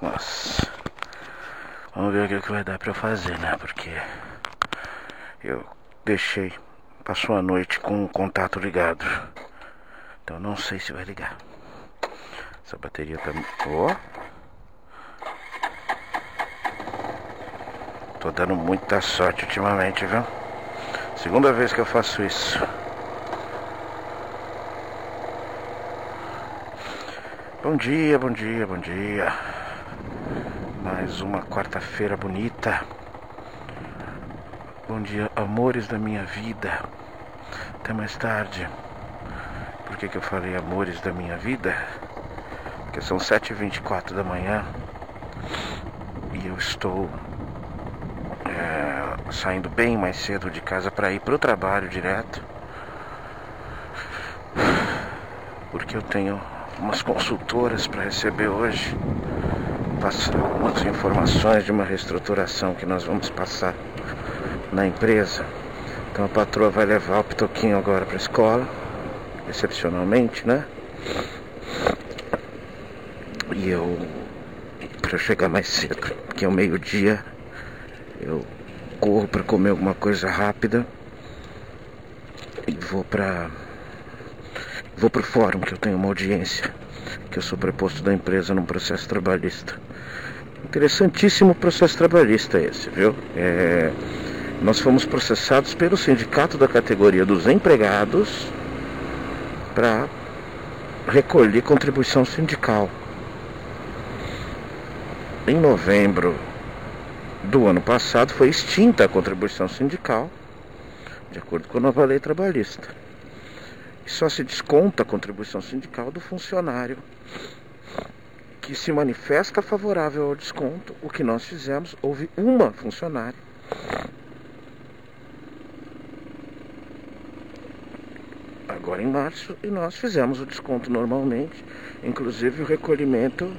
Nossa. Vamos ver o que vai dar pra eu fazer, né? Porque eu deixei, passou a noite com o contato ligado. Então não sei se vai ligar. Essa bateria tá... Ó. Tô dando muita sorte ultimamente, viu? Segunda vez que eu faço isso. Bom dia, bom dia, bom dia. Mais uma quarta-feira bonita. Bom dia, amores da minha vida. Até mais tarde. Por que eu falei amores da minha vida? Porque são 7h24 da manhã e eu estou saindo bem mais cedo de casa para ir para o trabalho direto, porque eu tenho umas consultoras para receber hoje, passar umas informações de uma reestruturação que nós vamos passar na empresa. Então a patroa vai levar o Pitoquinho agora para a escola, excepcionalmente, né? E eu, para chegar mais cedo, que é o meio-dia, eu corro para comer alguma coisa rápida e vou pro fórum, que eu tenho uma audiência, que eu sou preposto da empresa num processo trabalhista. Interessantíssimo processo trabalhista esse, viu? Nós fomos processados pelo sindicato da categoria dos empregados para recolher contribuição sindical. Em novembro do ano passado foi extinta a contribuição sindical, de acordo com a nova lei trabalhista. E só se desconta a contribuição sindical do funcionário que se manifesta favorável ao desconto. O que nós fizemos, houve uma funcionária agora em março, e nós fizemos o desconto normalmente. Inclusive o recolhimento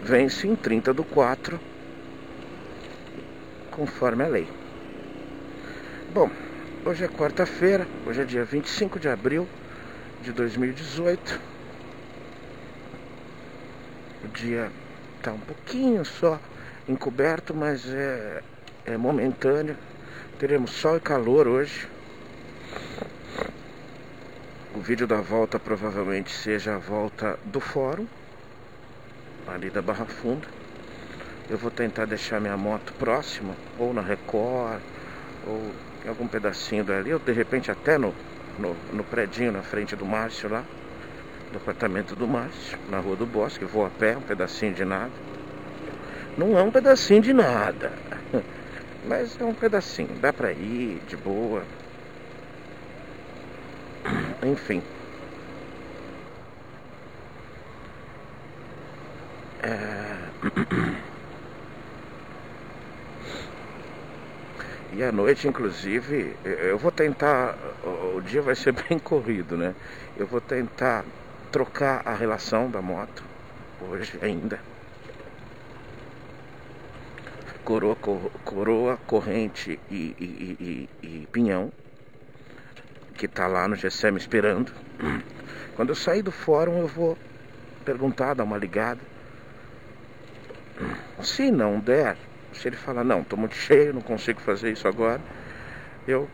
vence em 30/4, conforme a lei. Bom, hoje é quarta-feira, hoje é dia 25 de abril de 2018. O dia está um pouquinho só encoberto, mas é momentâneo. Teremos sol e calor hoje. O vídeo da volta provavelmente seja a volta do fórum, ali da Barra Funda. Eu vou tentar deixar minha moto próxima, ou na Record, ou em algum pedacinho dali, ou de repente até no predinho na frente do Márcio lá, do apartamento do Márcio, na Rua do Bosque. Eu vou a pé, um pedacinho de nada. Não é um pedacinho de nada, mas é um pedacinho, dá pra ir de boa. Enfim. E à noite, inclusive, eu vou tentar, o dia vai ser bem corrido, né? Eu vou tentar trocar a relação da moto hoje ainda. Coroa, corrente e pinhão, que tá lá no GC me esperando. Quando eu sair do fórum eu vou perguntar, dar uma ligada. Se não der, se ele falar, não, tô muito cheio, não consigo fazer isso agora, eu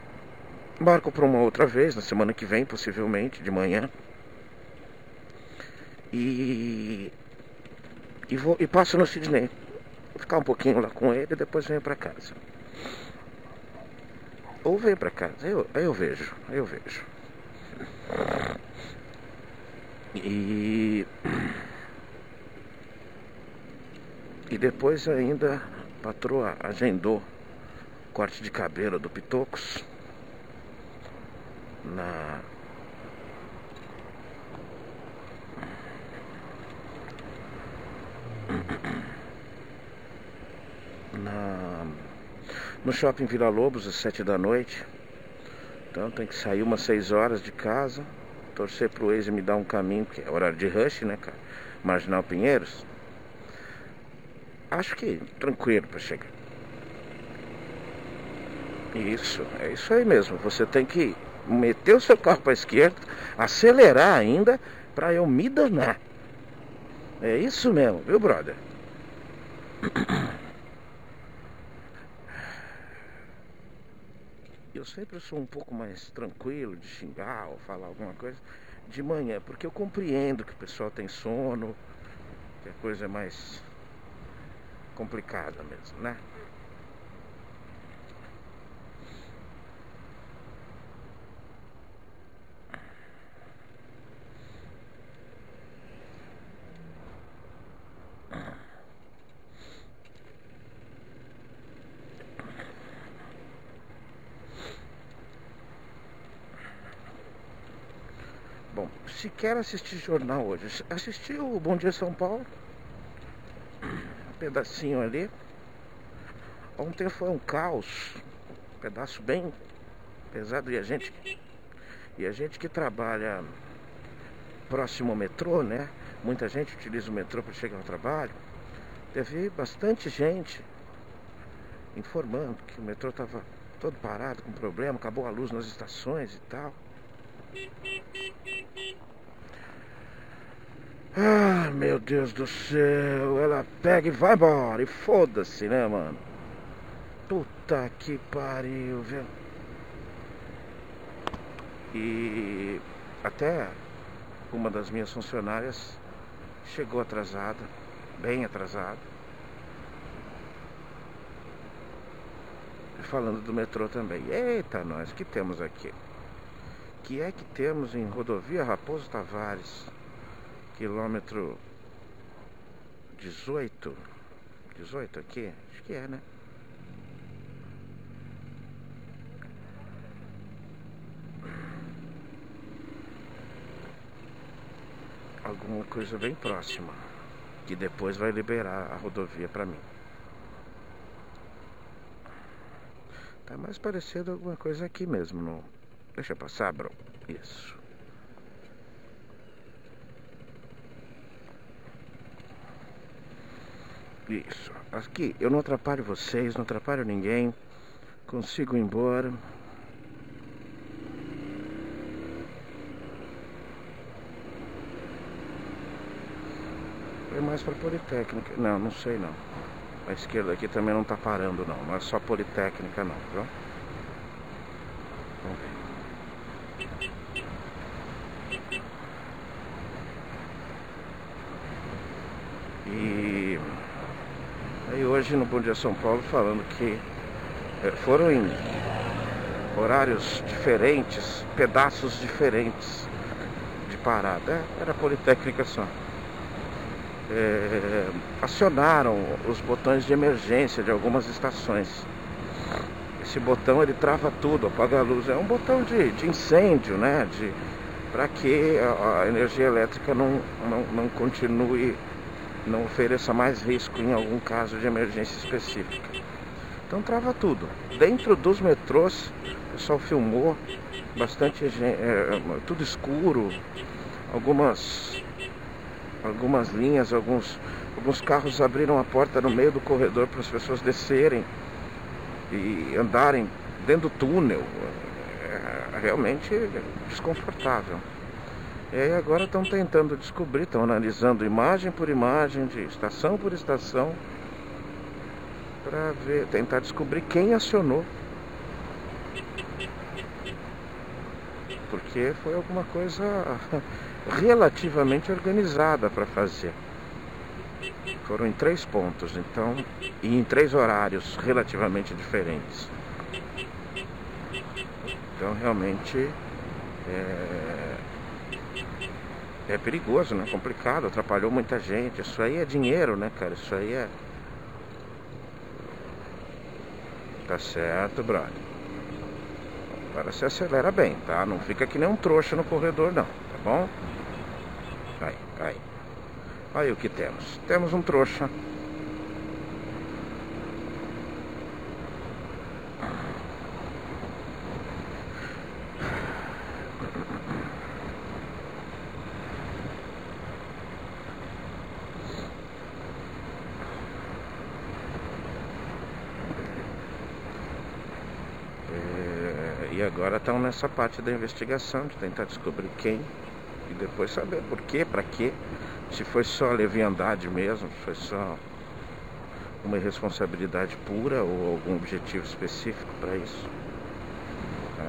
marco para uma outra vez, na semana que vem, possivelmente, de manhã. E passo no Sidney. Vou ficar um pouquinho lá com ele e depois venho para casa. Ou venho para casa, aí eu vejo. E depois ainda a patroa agendou corte de cabelo do Pitocos no shopping Vila Lobos às 7 da noite. Então tem que sair umas 6 horas de casa, torcer pro Waze me dar um caminho, que é horário de rush, né, cara? Marginal Pinheiros. Acho que tranquilo para chegar. Isso, é isso aí mesmo. Você tem que meter o seu carro para a esquerda, acelerar ainda, para eu me danar. É isso mesmo, viu, brother? eu sempre sou um pouco mais tranquilo de xingar ou falar alguma coisa de manhã, porque eu compreendo que o pessoal tem sono, que a coisa é mais complicada mesmo, né? Bom, se quer assistir jornal hoje, assistir o Bom Dia São Paulo, um pedacinho ali. Ontem foi um caos, um pedaço bem pesado, e a gente que trabalha próximo ao metrô, né? Muita gente utiliza o metrô para chegar ao trabalho. Teve bastante gente informando que o metrô estava todo parado, com problema, acabou a luz nas estações e tal. Ah, meu Deus do céu, ela pega e vai embora, e foda-se, né, mano? Puta que pariu, velho. E até uma das minhas funcionárias chegou atrasada, bem atrasada. Falando do metrô também. Eita, nós, o que temos aqui? Que é que temos em rodovia Raposo Tavares, quilômetro 18? 18 aqui? Acho que é, né? Alguma coisa bem próxima, que depois vai liberar a rodovia pra mim. Tá mais parecendo alguma coisa aqui mesmo, não? Deixa eu passar, bro. Isso. Isso. Aqui, eu não atrapalho vocês, não atrapalho ninguém. Consigo ir embora. Foi mais pra Politécnica. Não, não sei não. A esquerda aqui também não tá parando não. Não é só Politécnica não, viu? Vamos ver. E aí hoje no Bom Dia São Paulo falando que foram em horários diferentes, pedaços diferentes de parada. Era Politécnica só. Acionaram os botões de emergência de algumas estações. Esse botão ele trava tudo, apaga a luz. É um botão de incêndio, né? Para que a energia elétrica não continue, não ofereça mais risco em algum caso de emergência específica. Então trava tudo. Dentro dos metrôs, o pessoal filmou bastante gente, tudo escuro, algumas linhas, alguns carros abriram a porta no meio do corredor para as pessoas descerem e andarem dentro do túnel. É realmente desconfortável. E aí agora estão tentando descobrir, estão analisando imagem por imagem, de estação por estação, para tentar descobrir quem acionou. Porque foi alguma coisa relativamente organizada para fazer. Foram em 3 pontos, então, e em 3 horários relativamente diferentes. Então realmente é perigoso, né? Complicado, atrapalhou muita gente. Isso aí é dinheiro, né, cara? Isso aí é... Tá certo, brother. Agora se acelera bem, tá? Não fica que nem um trouxa no corredor, não, tá bom? Aí. Aí o que temos? Temos um trouxa. E agora estão nessa parte da investigação, de tentar descobrir quem e depois saber por quê, pra quê. Se foi só leviandade mesmo, se foi só uma irresponsabilidade pura ou algum objetivo específico para isso.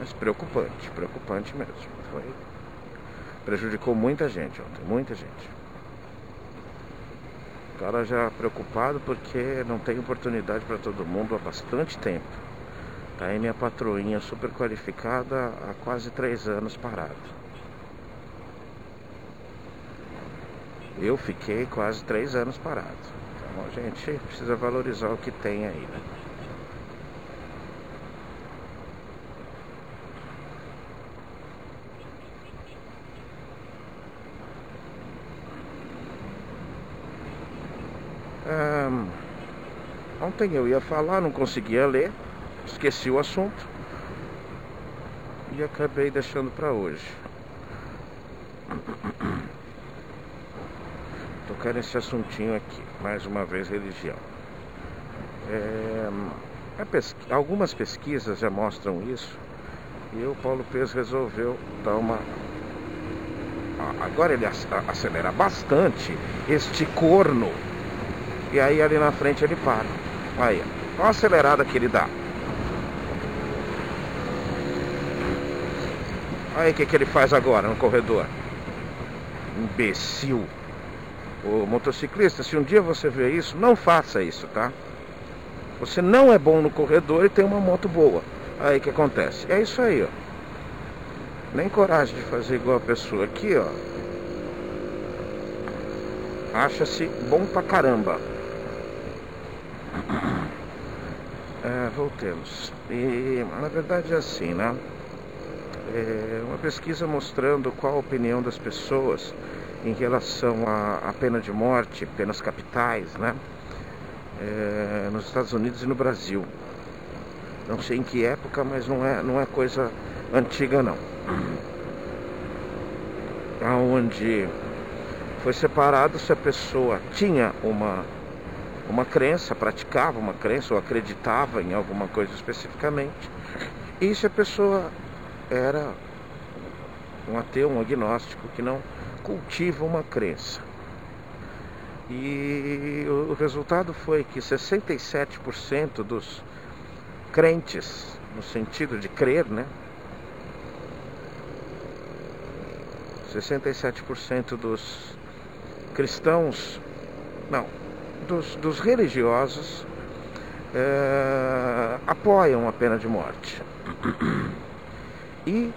Mas preocupante mesmo. Prejudicou muita gente ontem, muita gente. O cara já preocupado porque não tem oportunidade para todo mundo há bastante tempo. Tá aí minha patroinha super qualificada há quase 3 anos parado. Eu fiquei quase 3 anos parado. Então a gente precisa valorizar o que tem aí, né? Ontem eu ia falar, não conseguia ler, esqueci o assunto e acabei deixando para hoje. Tocar nesse assuntinho aqui, mais uma vez religião. Algumas pesquisas já mostram isso e o Paulo Pes resolveu dar uma... Agora ele acelera bastante este corno e aí ali na frente ele para. Aí, olha a acelerada que ele dá. Aí o que ele faz agora no corredor? Imbecil. O motociclista, se um dia você vê isso, não faça isso, tá? Você não é bom no corredor e tem uma moto boa. Aí o que acontece? É isso aí, ó. Nem coragem de fazer igual a pessoa aqui, ó. Acha-se bom pra caramba. Voltemos. E na verdade é assim, né? Uma pesquisa mostrando qual a opinião das pessoas em relação à pena de morte, penas capitais, né? Nos Estados Unidos e no Brasil. Não sei em que época, mas não é coisa antiga não. Onde foi separado se a pessoa tinha uma crença, praticava uma crença ou acreditava em alguma coisa especificamente, e se a pessoa era um ateu, um agnóstico que não cultiva uma crença. E o resultado foi que 67% dos crentes, no sentido de crer, né? 67% dos cristãos, não, dos religiosos apoiam a pena de morte. E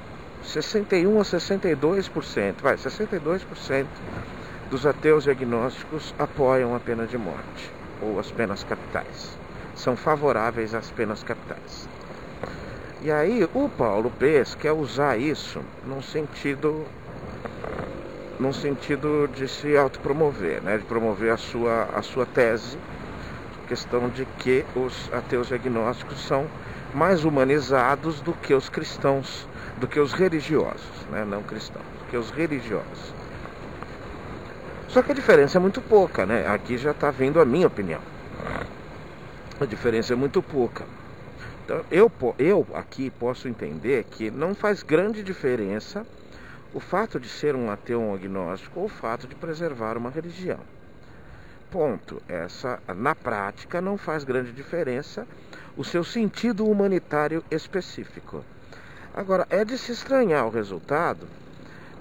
61 a 62%, 62% dos ateus e agnósticos apoiam a pena de morte, ou as penas capitais. São favoráveis às penas capitais. E aí o Paulo Pes quer usar isso num sentido de se autopromover, né? De promover a sua tese, questão de que os ateus e agnósticos são mais humanizados do que os cristãos, do que os religiosos, né? Não cristãos, do que os religiosos. Só que a diferença é muito pouca, né? Aqui já está vindo a minha opinião. A diferença é muito pouca. Então, eu aqui posso entender que não faz grande diferença o fato de ser um ateu ou um agnóstico ou o fato de preservar uma religião. Ponto. Na prática, não faz grande diferença o seu sentido humanitário específico. Agora, é de se estranhar o resultado,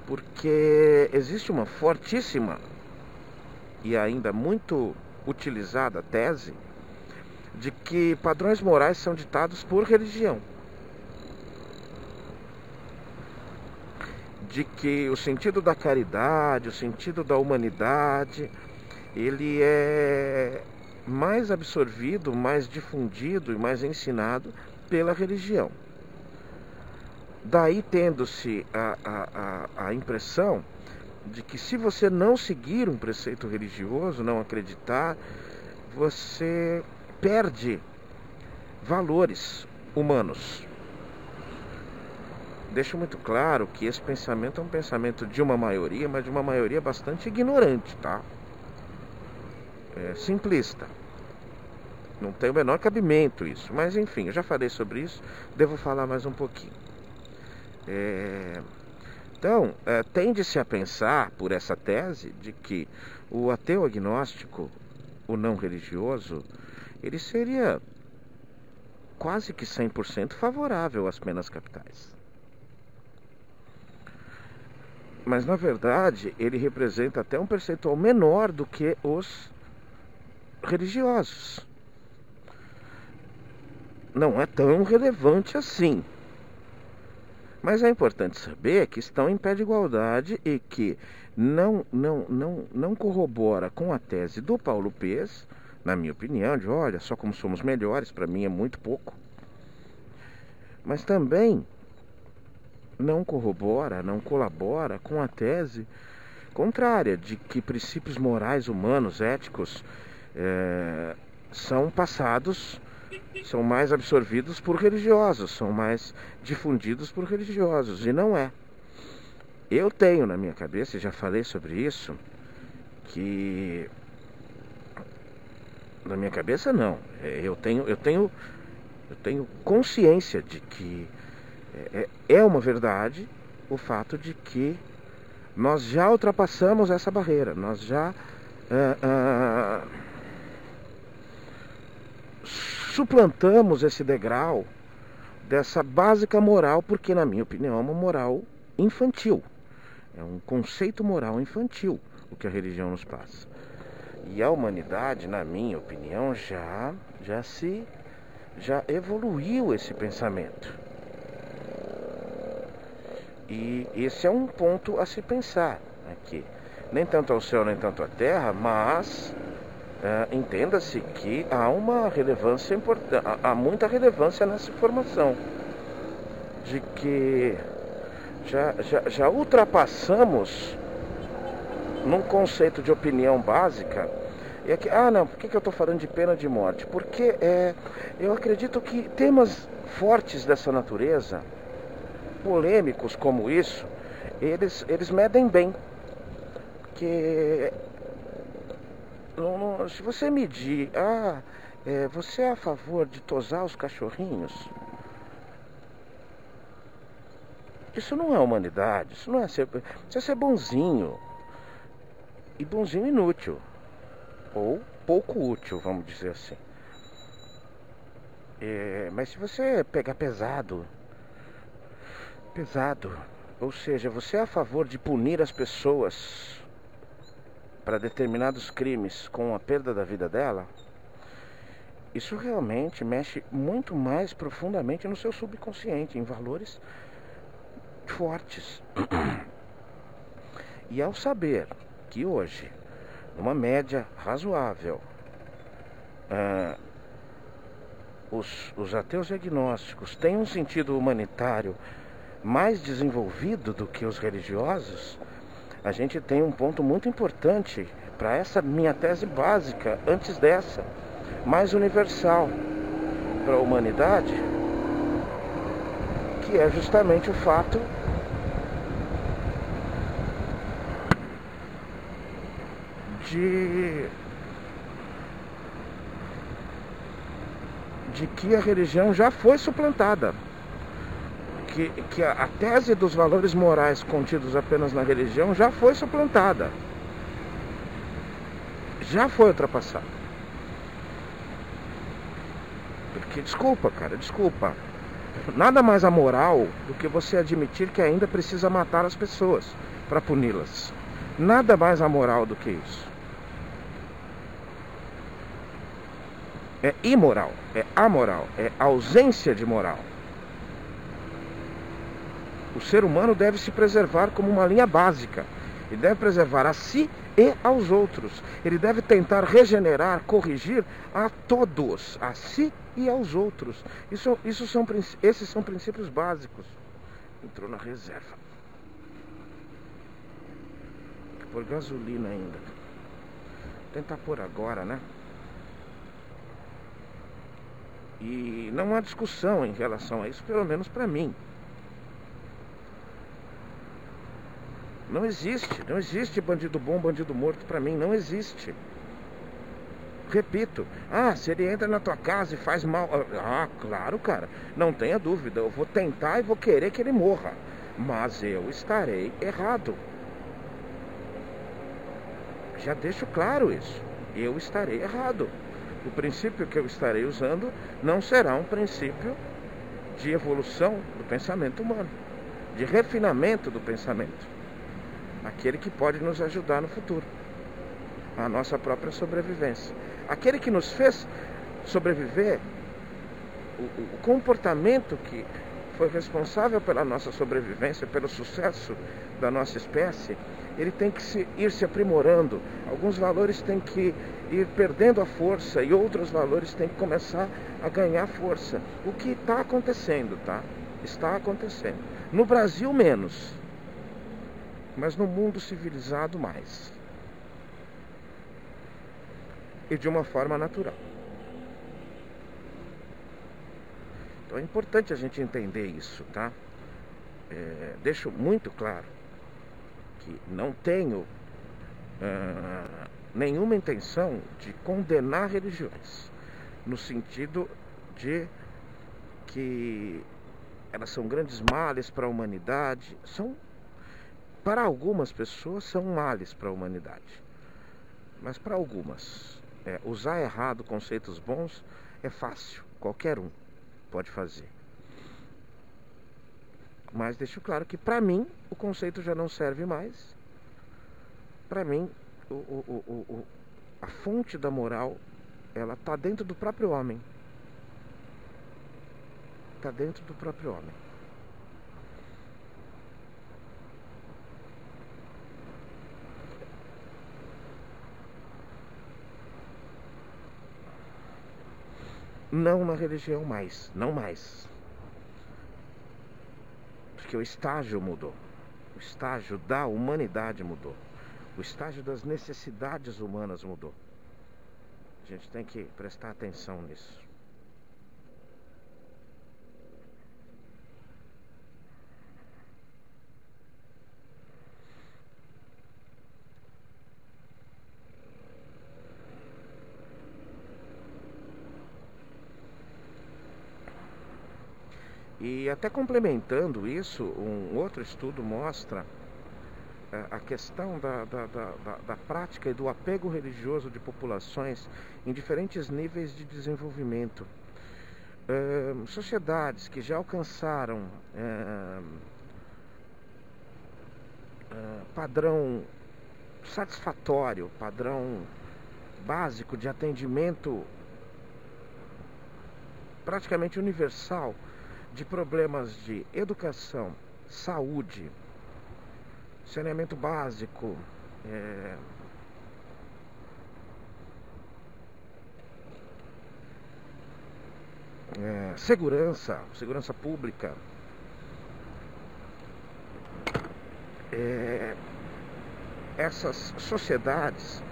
porque existe uma fortíssima e ainda muito utilizada tese de que padrões morais são ditados por religião. De que o sentido da caridade, o sentido da humanidade, ele é mais absorvido, mais difundido e mais ensinado pela religião. Daí tendo-se a impressão de que se você não seguir um preceito religioso, não acreditar, você perde valores humanos. Deixo muito claro que esse pensamento é um pensamento de uma maioria, mas de uma maioria bastante ignorante, tá? Simplista. Não tem o menor cabimento isso. Mas enfim, eu já falei sobre isso, devo falar mais um pouquinho. Então, tende-se a pensar, por essa tese, de que o ateu agnóstico, o não religioso, ele seria quase que 100% favorável às penas capitais. Mas na verdade ele representa até um percentual menor do que os religiosos. Não é tão relevante assim. Mas é importante saber que estão em pé de igualdade e que não corrobora com a tese do Paulo Pes, na minha opinião, de olha só como somos melhores, para mim é muito pouco. Mas também não corrobora, não colabora com a tese contrária, de que princípios morais, humanos, éticos são passados, são mais absorvidos por religiosos, são mais difundidos por religiosos, e não é. Eu tenho na minha cabeça, e já falei sobre isso, que... Na minha cabeça não, eu tenho consciência de que é uma verdade o fato de que nós já ultrapassamos essa barreira, nós já suplantamos esse degrau dessa básica moral, porque na minha opinião é uma moral infantil, é um conceito moral infantil o que a religião nos passa. E a humanidade, na minha opinião, já evoluiu esse pensamento. E esse é um ponto a se pensar aqui. Nem tanto ao céu, nem tanto à terra, mas entenda-se que há uma relevância importante, há muita relevância nessa informação de que já ultrapassamos num conceito de opinião básica. E aqui, não, por que eu estou falando de pena de morte? Porque eu acredito que temas fortes dessa natureza, polêmicos como isso, eles medem bem. Porque se você medir, você é a favor de tosar os cachorrinhos? Isso não é humanidade, isso não é ser, isso é ser bonzinho. E bonzinho inútil, ou pouco útil, vamos dizer assim. Mas se você pegar pesado, ou seja, você é a favor de punir as pessoas para determinados crimes com a perda da vida dela, isso realmente mexe muito mais profundamente no seu subconsciente, em valores fortes. E ao saber que hoje, numa média razoável, os ateus e agnósticos têm um sentido humanitário mais desenvolvido do que os religiosos, a gente tem um ponto muito importante para essa minha tese básica, antes dessa, mais universal para a humanidade, que é justamente o fato de que a religião já foi suplantada, que a tese dos valores morais contidos apenas na religião já foi suplantada, já foi ultrapassada. Porque, desculpa, nada mais amoral do que você admitir que ainda precisa matar as pessoas para puni-las. Nada mais amoral do que isso. É imoral, é amoral, é ausência de moral. O ser humano deve se preservar como uma linha básica. Ele deve preservar a si e aos outros. Ele deve tentar regenerar, corrigir a todos, a si e aos outros. Esses são princípios básicos. Entrou na reserva. Tem que pôr gasolina ainda. Vou tentar pôr agora, né? E não há discussão em relação a isso, pelo menos para mim. Não existe bandido bom, bandido morto para mim, não existe. Repito, se ele entra na tua casa e faz mal, claro, cara, não tenha dúvida, eu vou tentar e vou querer que ele morra, mas eu estarei errado. Já deixo claro isso, eu estarei errado. O princípio que eu estarei usando não será um princípio de evolução do pensamento humano, de refinamento do pensamento. aquele que pode nos ajudar no futuro, a nossa própria sobrevivência. Aquele que nos fez sobreviver, o comportamento que foi responsável pela nossa sobrevivência, pelo sucesso da nossa espécie, ele tem que ir se aprimorando. Alguns valores têm que ir perdendo a força e outros valores têm que começar a ganhar força. O que está acontecendo, tá? Está acontecendo. No Brasil, menos. Mas no mundo civilizado, mais. E de uma forma natural. Então é importante a gente entender isso, tá? Deixo muito claro que não tenho nenhuma intenção de condenar religiões, no sentido de que elas são grandes males para a humanidade. Para algumas pessoas são males para a humanidade, mas para algumas usar errado conceitos bons é fácil, qualquer um pode fazer. Mas deixo claro que para mim o conceito já não serve mais. Para mim a fonte da moral, ela está dentro do próprio homem. Está dentro do próprio homem. Não na religião mais, não mais. Porque o estágio mudou. O estágio da humanidade mudou. O estágio das necessidades humanas mudou. A gente tem que prestar atenção nisso. E até complementando isso, um outro estudo mostra a questão da prática e do apego religioso de populações em diferentes níveis de desenvolvimento. Sociedades que já alcançaram padrão satisfatório, padrão básico de atendimento praticamente universal de problemas de educação, saúde, saneamento básico, segurança pública, essas sociedades,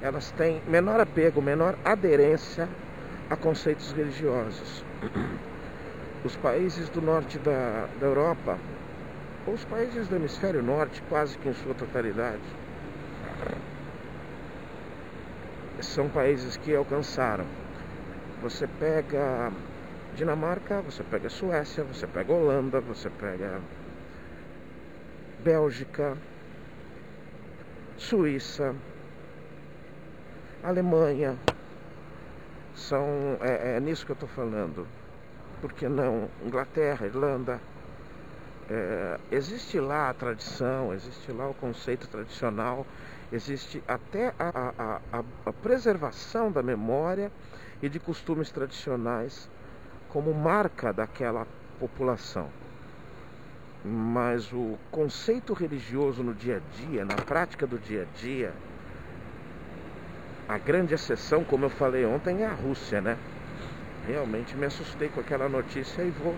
elas têm menor apego, menor aderência a conceitos religiosos. Os países do norte da Europa, ou os países do hemisfério norte, quase que em sua totalidade, são países que alcançaram. Você pega Dinamarca, você pega Suécia, você pega Holanda, você pega Bélgica, Suíça, Alemanha. É nisso que eu estou falando. Por que não Inglaterra, Irlanda? Existe lá a tradição, existe lá o conceito tradicional, existe até a preservação da memória e de costumes tradicionais como marca daquela população. Mas o conceito religioso no dia a dia, na prática do dia a dia, a grande exceção, como eu falei ontem, é a Rússia, né? Realmente me assustei com aquela notícia e vou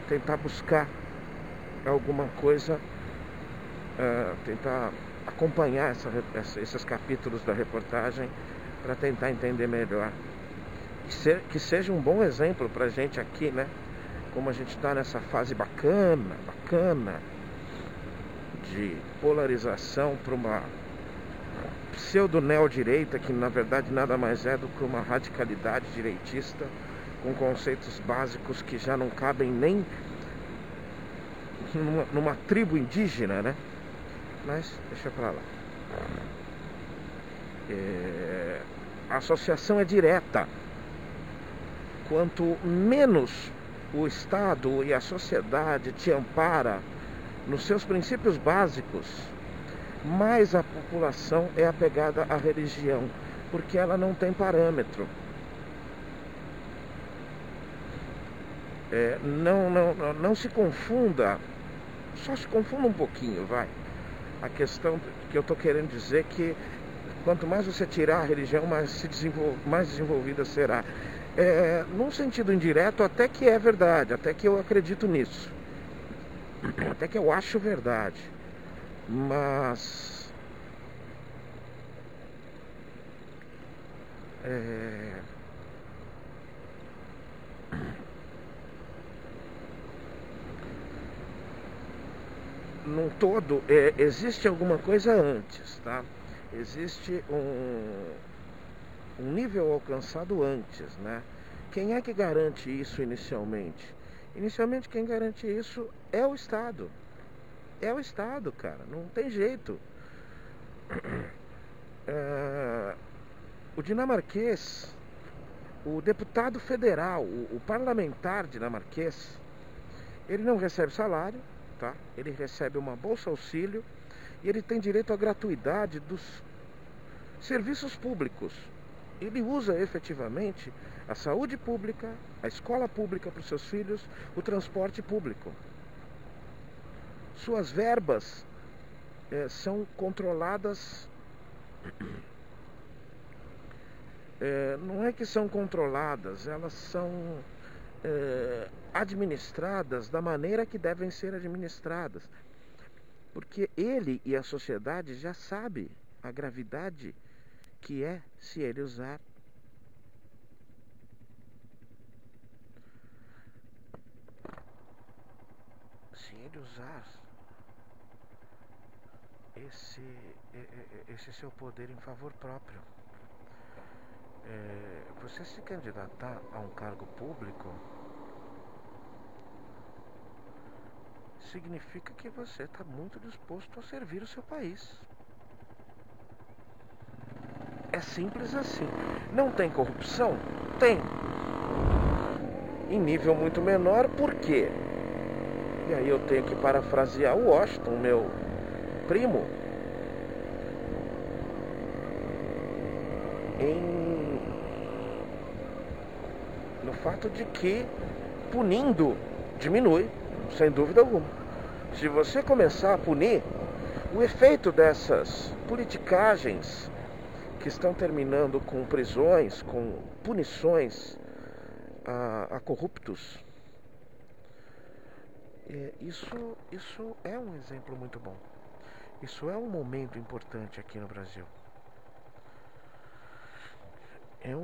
tentar buscar alguma coisa, tentar acompanhar esses capítulos da reportagem para tentar entender melhor. Que seja um bom exemplo para a gente aqui, né? Como a gente está nessa fase bacana de polarização para uma pseudo-neodireita, que na verdade nada mais é do que uma radicalidade direitista, com conceitos básicos que já não cabem nem numa tribo indígena, né? Mas deixa pra lá. A associação é direta. Quanto menos o Estado e a sociedade te ampara nos seus princípios básicos, mais a população é apegada à religião, porque ela não tem parâmetro. Não se confunda, só se confunda um pouquinho, vai. A questão que eu estou querendo dizer é que quanto mais você tirar a religião, mais desenvolvida será. Num sentido indireto, até que é verdade, até que eu acredito nisso, até que eu acho verdade, mas num todo, existe alguma coisa antes, tá? Existe um nível alcançado antes, né? Quem é que garante isso inicialmente? Inicialmente quem garante isso é o Estado. É o Estado, cara, não tem jeito. O dinamarquês, o deputado federal, o parlamentar dinamarquês, ele não recebe salário, tá? Ele recebe uma bolsa auxílio e ele tem direito à gratuidade dos serviços públicos. Ele usa efetivamente a saúde pública, a escola pública para os seus filhos, o transporte público. Suas verbas são controladas. Não é que são controladas, elas são administradas da maneira que devem ser administradas. Porque ele e a sociedade já sabem a gravidade que é se ele usar esse seu poder em favor próprio. Você se candidatar a um cargo público significa que você está muito disposto a servir o seu país. É simples assim. Não tem corrupção? Tem. Em nível muito menor, por quê? E aí eu tenho que parafrasear o Washington, meu primo, no fato de que punindo diminui, sem dúvida alguma. Se você começar a punir, o efeito dessas politicagens que estão terminando com prisões, com punições a corruptos, isso é um exemplo muito bom. Isso é um momento importante aqui no Brasil. É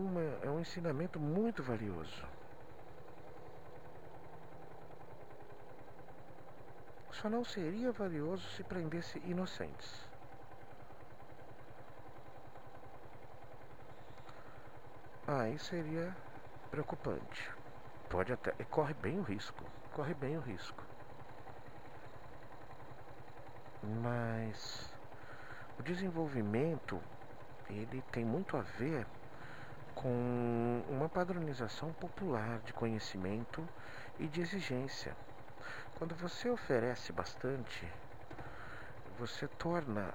um ensinamento muito valioso. Só não seria valioso se prendesse inocentes. Aí seria preocupante. Pode até. Corre bem o risco. Corre bem o risco. Mas o desenvolvimento, ele tem muito a ver com uma padronização popular de conhecimento e de exigência. Quando você oferece bastante, você torna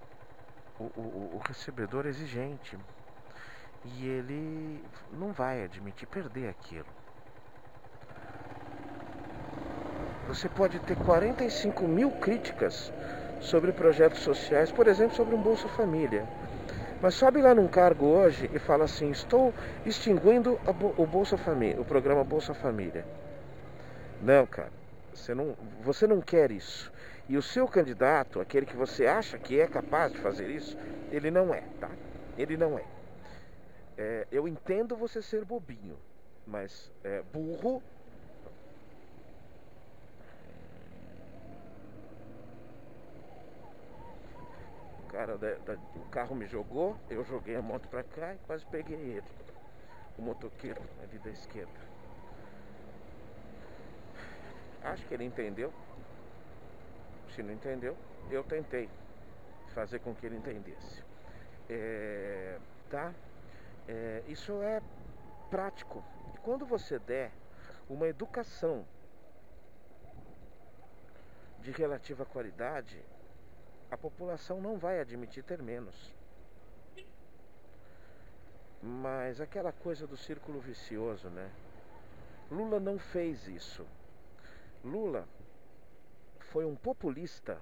o recebedor exigente e ele não vai admitir perder aquilo. Você pode ter 45 mil críticas sobre projetos sociais, por exemplo, sobre um Bolsa Família. Mas sobe lá num cargo hoje e fala assim: estou extinguindo o Bolsa Família, o programa Bolsa Família. Não, cara, você não quer isso. E o seu candidato, aquele que você acha que é capaz de fazer isso, ele não é, tá? Ele não é. Eu entendo você ser bobinho, mas burro. O carro me jogou, eu joguei a moto pra cá e quase peguei ele. O motoqueiro ali da esquerda. Acho que ele entendeu. Se não entendeu, eu tentei fazer com que ele entendesse. Tá? Isso é prático. E quando você der uma educação de relativa qualidade, a população não vai admitir ter menos. Mas aquela coisa do círculo vicioso, né? Lula não fez isso. Lula foi um populista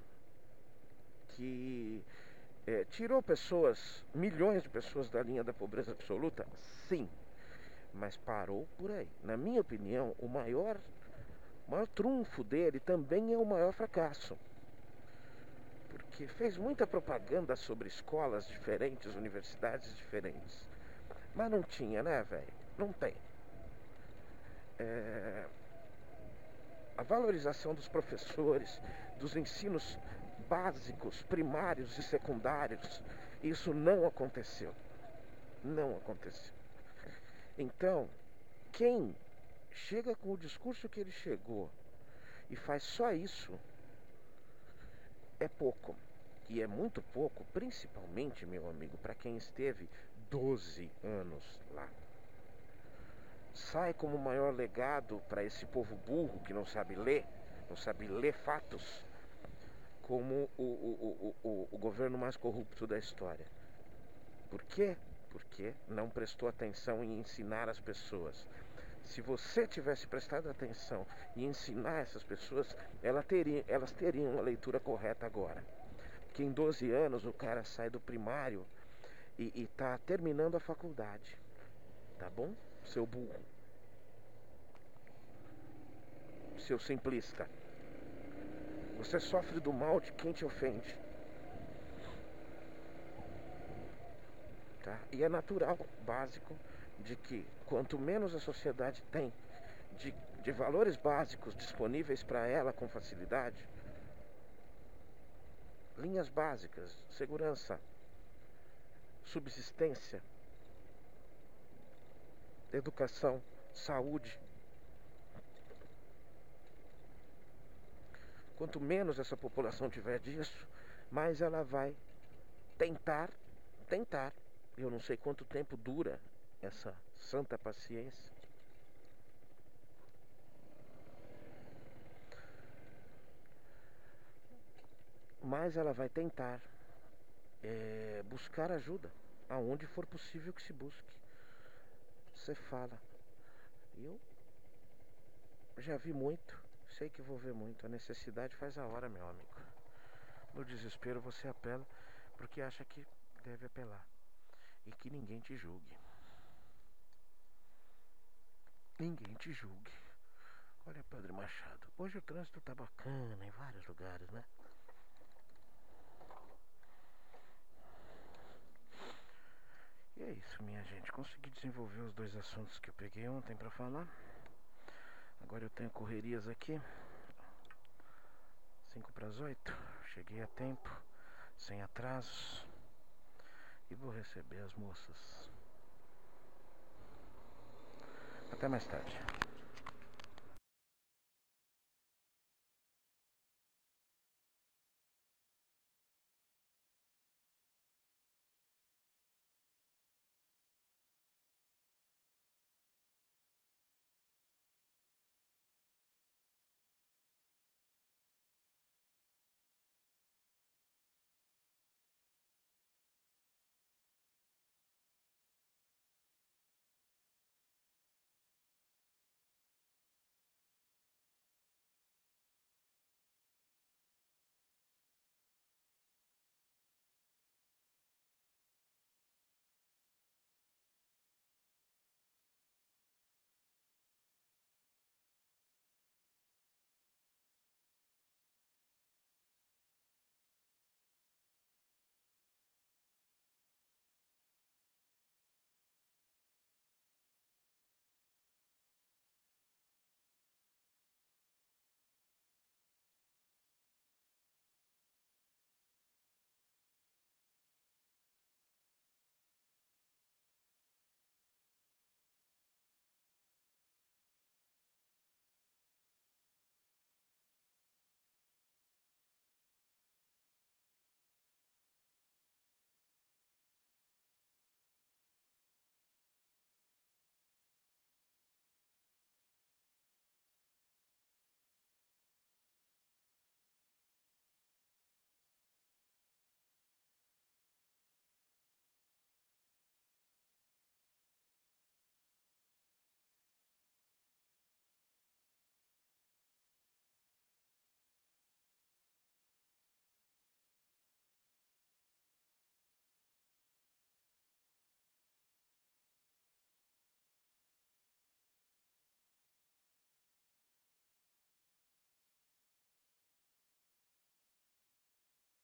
que tirou pessoas, milhões de pessoas da linha da pobreza absoluta, sim, mas parou por aí. Na minha opinião, o maior trunfo dele também é o maior fracasso, porque fez muita propaganda sobre escolas diferentes, universidades diferentes, mas não tinha, né, velho? Não tem. A valorização dos professores, dos ensinos básicos, primários e secundários, isso não aconteceu. Não aconteceu. Então, quem chega com o discurso que ele chegou e faz só isso, é pouco. E é muito pouco, principalmente, meu amigo, para quem esteve 12 anos lá. Sai como o maior legado para esse povo burro que não sabe ler fatos, como o governo mais corrupto da história. Por quê? Porque não prestou atenção em ensinar as pessoas. Se você tivesse prestado atenção em ensinar essas pessoas, elas teriam a leitura correta agora. Porque em 12 anos o cara sai do primário e está terminando a faculdade. Tá bom? Seu burro. Seu simplista. Você sofre do mal de quem te ofende. Tá? E é natural, básico, de que quanto menos a sociedade tem de valores básicos disponíveis para ela com facilidade, linhas básicas, segurança, subsistência, educação, saúde. Quanto menos essa população tiver disso, mais ela vai tentar. Eu não sei quanto tempo dura essa santa paciência. Mas ela vai tentar buscar ajuda aonde for possível que se busque. Você fala, eu já vi muito, sei que vou ver muito. A necessidade faz a hora, meu amigo. No desespero você apela porque acha que deve apelar. E que ninguém te julgue. Ninguém te julgue. Olha, Padre Machado, hoje o trânsito tá bacana em vários lugares, né? E é isso, minha gente. Consegui desenvolver os 2 assuntos que eu peguei ontem pra falar. Agora eu tenho correrias aqui. 7:55. Cheguei a tempo, sem atrasos. E vou receber as moças. Até mais tarde.